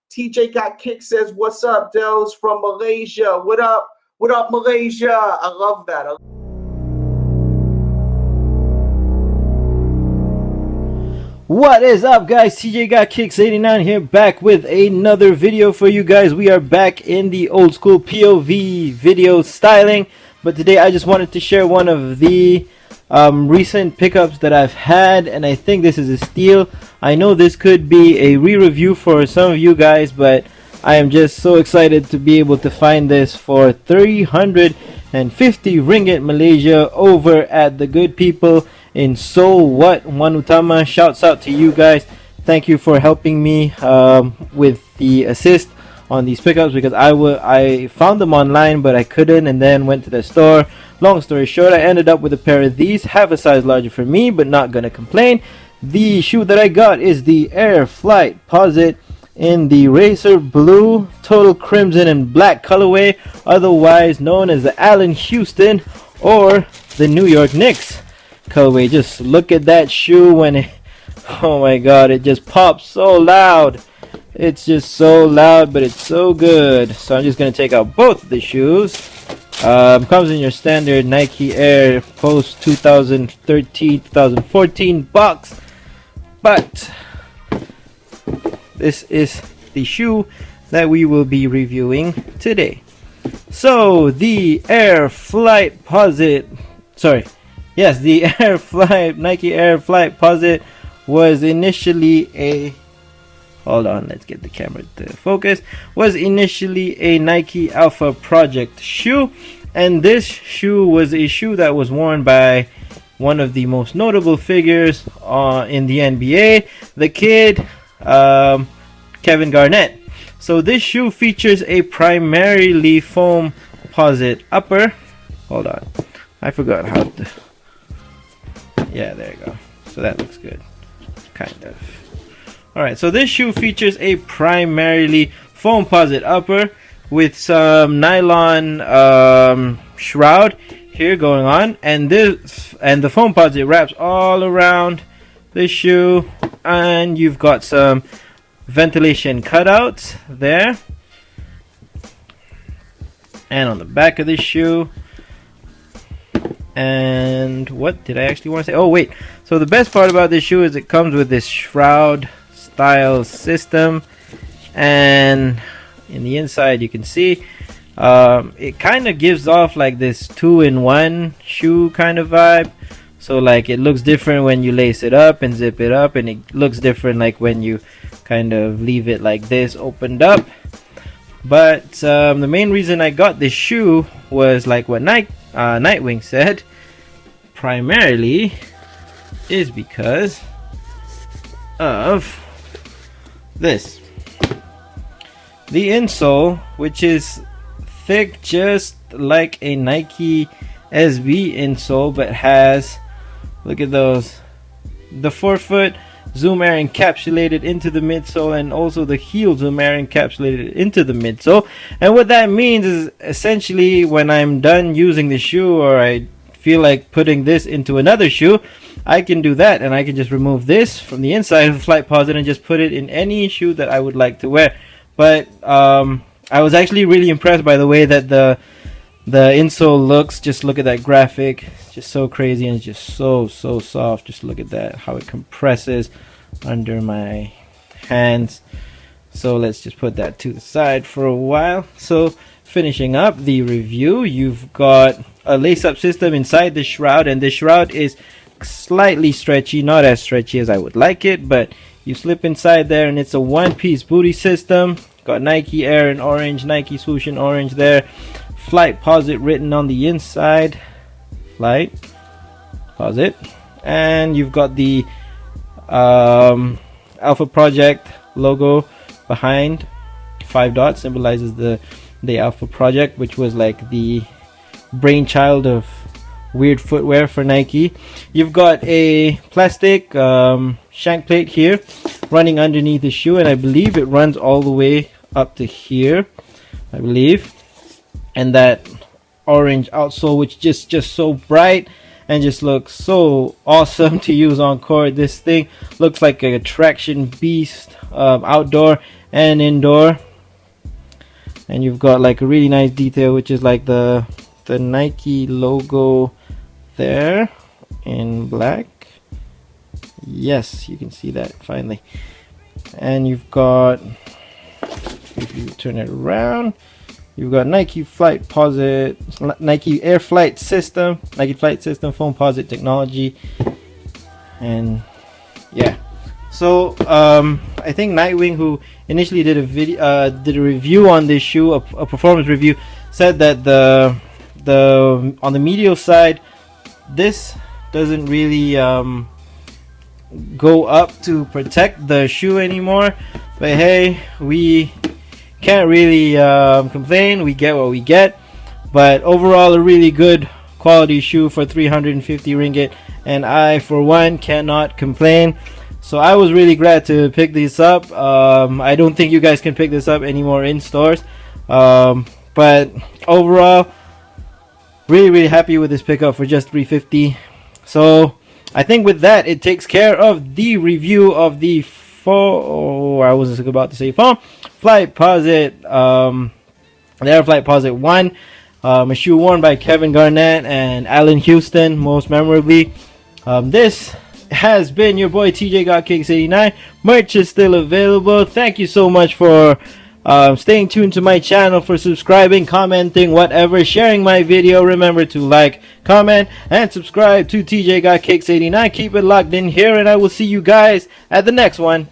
TJ Got Kick says, what's up, Dels from Malaysia? What up? What up, Malaysia? I love that. What is up, guys? TJ Got Kicks 89 here, back with another video for you guys. We are back in the old school POV video styling, but today I just wanted to share one of the recent pickups that I've had, and I think this is a steal. I know this could be a re-review for some of you guys, but I am just so excited to be able to find this for 350 ringgit Malaysia over at the good people in Seoul. What Wanutama, shouts out to you guys. Thank you for helping me with the assist on these pickups, because I found them online but I couldn't, and then went to the store. Long story short, I ended up with a pair of these, half a size larger for me, but not gonna complain. The shoe that I got is the Air Flightposite in the Racer Blue, Total Crimson and Black colorway, otherwise known as the Allan Houston or the New York Knicks colorway. Just look at that shoe when it, oh my god, it just pops so loud. It's just so loud, but it's so good. So I'm just gonna take out both of the shoes. Comes in your standard Nike Air post 2013-2014 box, but this is the shoe that we will be reviewing today. So the Air Flightposite, the Nike Air Flightposite was initially a, hold on, let's get the camera to focus, was initially a Nike Alpha Project shoe, and this shoe was a shoe that was worn by one of the most notable figures in the NBA, the kid Kevin Garnett. So this shoe features a primarily foam posite upper. Hold on, I forgot how to, yeah, there you go. So that looks good, kind of. Alright, so this shoe features a primarily foam posite upper with some nylon shroud here going on, and the foam posite wraps all around the shoe, and you've got some ventilation cutouts there. And on the back of this shoe, and what did I actually want to say? Oh wait, so the best part about this shoe is it comes with this shroud style system, and in the inside you can see it kind of gives off like this 2-in-1 shoe kind of vibe. So like it looks different when you lace it up and zip it up, and it looks different like when you kind of leave it like this opened up. But the main reason I got this shoe was, like what Nightwing said, primarily is because of this. The insole, which is thick just like a Nike SB insole, but has, look at those, the forefoot Zoom Air encapsulated into the midsole, and also the heel Zoom Air encapsulated into the midsole. And what that means is essentially when I'm done using the shoe, or I feel like putting this into another shoe, I can do that, and I can just remove this from the inside of the Flightposite and just put it in any shoe that I would like to wear. But I was actually really impressed by the way that the insole looks. Just look at that graphic, it's just so crazy, and it's just so soft. Just look at that, how it compresses under my hands. So let's just put that to the side for a while. So finishing up the review, you've got a lace-up system inside the shroud, and the shroud is slightly stretchy, not as stretchy as I would like it, but you slip inside there, and it's a one-piece booty system. Got Nike Air in orange, Nike swoosh in orange there, Flightposite written on the inside, Flightposite, and you've got the Alpha Project logo behind. 5 dots symbolizes the Alpha Project, which was like the brainchild of weird footwear for Nike. You've got a plastic shank plate here running underneath the shoe, and I believe it runs all the way up to here, I believe. And that orange outsole, which just so bright and just looks so awesome to use on court. This thing looks like a traction beast outdoor, and indoor. And you've got like a really nice detail, which is like the Nike logo there in black. Yes, you can see that finally. And you've got, if you turn it around, you've got Nike Flightposite, Nike Air Flight System, Nike Flight System Foamposite technology. And yeah, so I think Nightwing, who initially did a review on this shoe, a performance review, said that on the medial side, this doesn't really go up to protect the shoe anymore. But hey, we can't really complain. We get what we get. But overall, a really good quality shoe for 350 ringgit, and I for one cannot complain. So I was really glad to pick these up. I don't think you guys can pick this up anymore in stores, but overall, really happy with this pickup for just 350. So I think with that, it takes care of the review of the I was about to say Flightposite, the Air Flightposite 1, a shoe worn by Kevin Garnett and Allan Houston, most memorably. This has been your boy TJ Got Kicks 89. Merch is still available. Thank you so much for staying tuned to my channel, for subscribing, commenting, whatever, sharing my video. Remember to like, comment, and subscribe to TJ Got Kicks 89. Keep it locked in here, and I will see you guys at the next one.